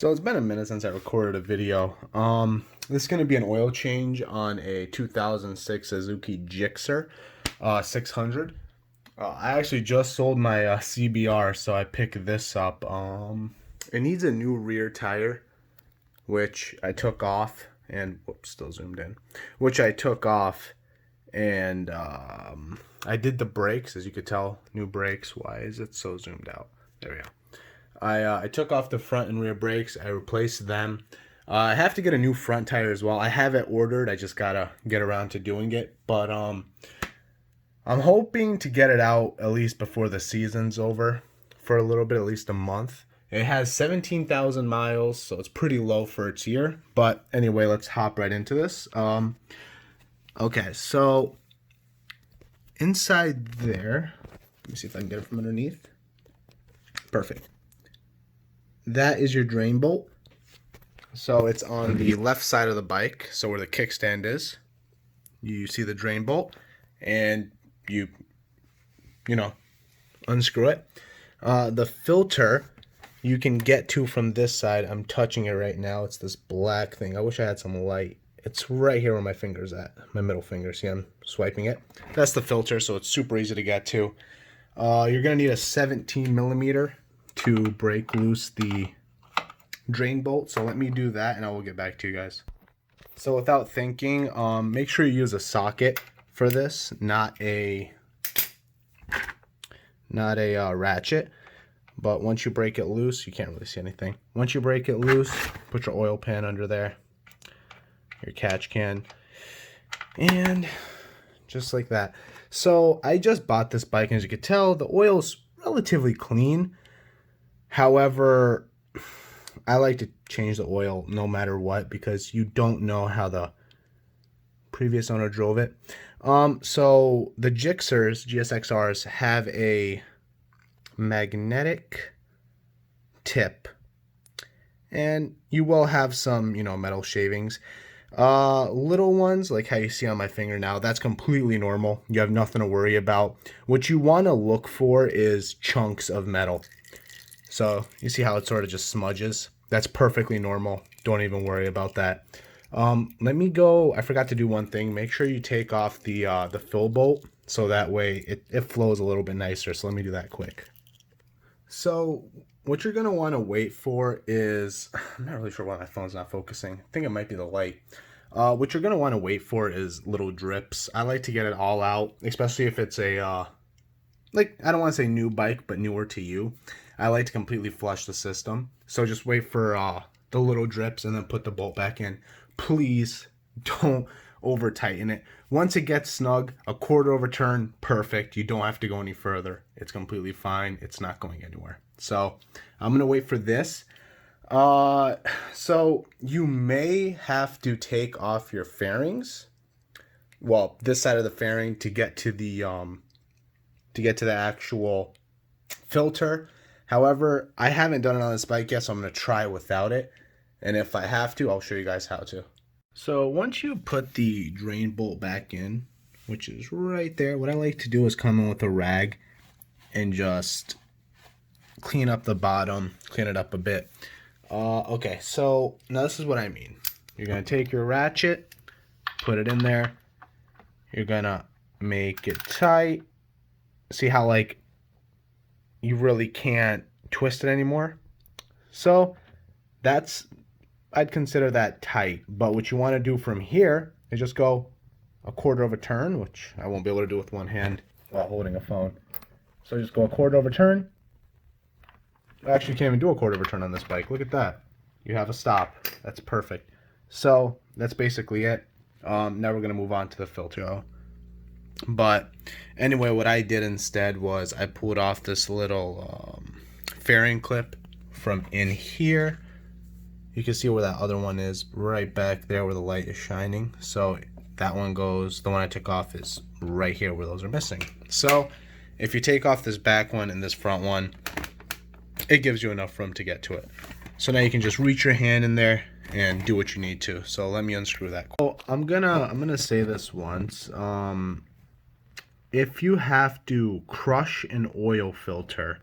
So it's been a minute since I recorded a video. This is going to be an oil change on a 2006 Suzuki GSXR 600. I actually just sold my CBR, so I picked this up. It needs a new rear tire, which I took off, and whoops, still zoomed in, which I took off, and I did the brakes, as you could tell, new brakes. Why is it so zoomed out? There we go. I took off the front and rear brakes. I replaced them. I have to get a new front tire as well. I have it ordered. I just gotta get around to doing it. But I'm hoping to get it out at least before the season's over for a little bit, at least a month. It has 17,000 miles, so it's pretty low for its year. But anyway, let's hop right into this. Okay, so inside there, let me see if I can get it from underneath. Perfect. That is your drain bolt. So it's on the left side of the bike, so where the kickstand is. You see the drain bolt, and you unscrew it. The filter you can get to from this side. I'm touching it right now. It's this black thing. I wish I had some light. It's right here where my finger's at. My middle finger. See, I'm swiping it. That's the filter, so it's super easy to get to. You're going to need a 17 millimeter to break loose the drain bolt. So let me do that and I will get back to you guys. So without thinking, make sure you use a socket for this, not a ratchet. But once you break it loose, you can't really see anything. Once you break it loose, put your oil pan under there, your catch can, and just like that. So I just bought this bike, and as you can tell, the oil's relatively clean. However, I like to change the oil no matter what because you don't know how the previous owner drove it. So the GSXRs have a magnetic tip, and you will have some, metal shavings. Little ones, like how you see on my finger now, that's completely normal. You have nothing to worry about. What you want to look for is chunks of metal. So you see how it sort of just smudges? That's perfectly normal. Don't even worry about that. Let me go. I forgot to do one thing. Make sure you take off the fill bolt so that way it flows a little bit nicer. So let me do that quick. So what you're going to want to wait for is, I'm not really sure why my phone's not focusing. I think it might be the light. What you're going to want to wait for is little drips. I like to get it all out, especially if it's a, I don't want to say new bike, but newer to you. I like to completely flush the system. So just wait for the little drips and then put the bolt back in. Please don't over tighten it. Once it gets snug, a quarter of a turn, perfect. You don't have to go any further. It's completely fine. It's not going anywhere. So I'm going to wait for this. So you may have to take off your fairings. Well, this side of the fairing to get to the actual filter. However, I haven't done it on this bike yet, so I'm going to try without it. And if I have to, I'll show you guys how to. So once you put the drain bolt back in, which is right there, what I like to do is come in with a rag and just clean up the bottom, clean it up a bit. Okay, so now this is what I mean. You're going to take your ratchet, put it in there. You're going to make it tight. See how you really can't twist it anymore? So I'd consider that tight. But what you want to do from here is just go a quarter of a turn, which I won't be able to do with one hand while holding a phone. So just go a quarter of a turn. I actually can't even do a quarter of a turn on this bike. Look at that. You have a stop. That's perfect. So that's basically it. Now we're going to move on to the filter. But anyway, what I did instead was I pulled off this little fairing clip from in here. You can see where that other one is, right back there where the light is shining. So that one goes, the one I took off is right here where those are missing. So if you take off this back one and this front one, it gives you enough room to get to it. So now you can just reach your hand in there and do what you need to. So let me unscrew that. Oh, I'm gonna say this once. If you have to crush an oil filter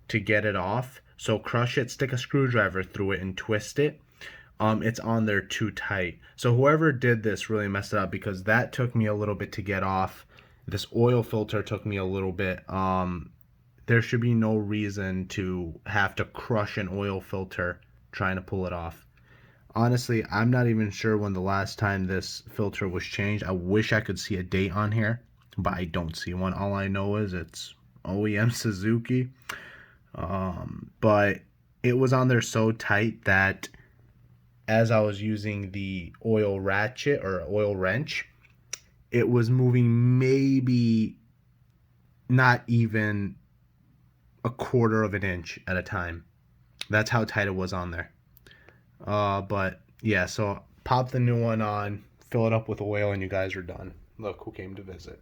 to get it off, So crush it, stick a screwdriver through it, and twist it. It's on there too tight. So whoever did this really messed it up, because that took me a little bit to get off. This oil filter took me a little bit. There should be no reason to have to crush an oil filter trying to pull it off. Honestly, I'm not even sure when the last time this filter was changed. I wish I could see a date on here, but I don't see one. All I know is it's OEM Suzuki. But it was on there so tight that as I was using the oil ratchet or oil wrench, it was moving maybe not even a quarter of an inch at a time. That's how tight it was on there. But yeah, so pop the new one on, fill it up with oil, and you guys are done. Look who came to visit.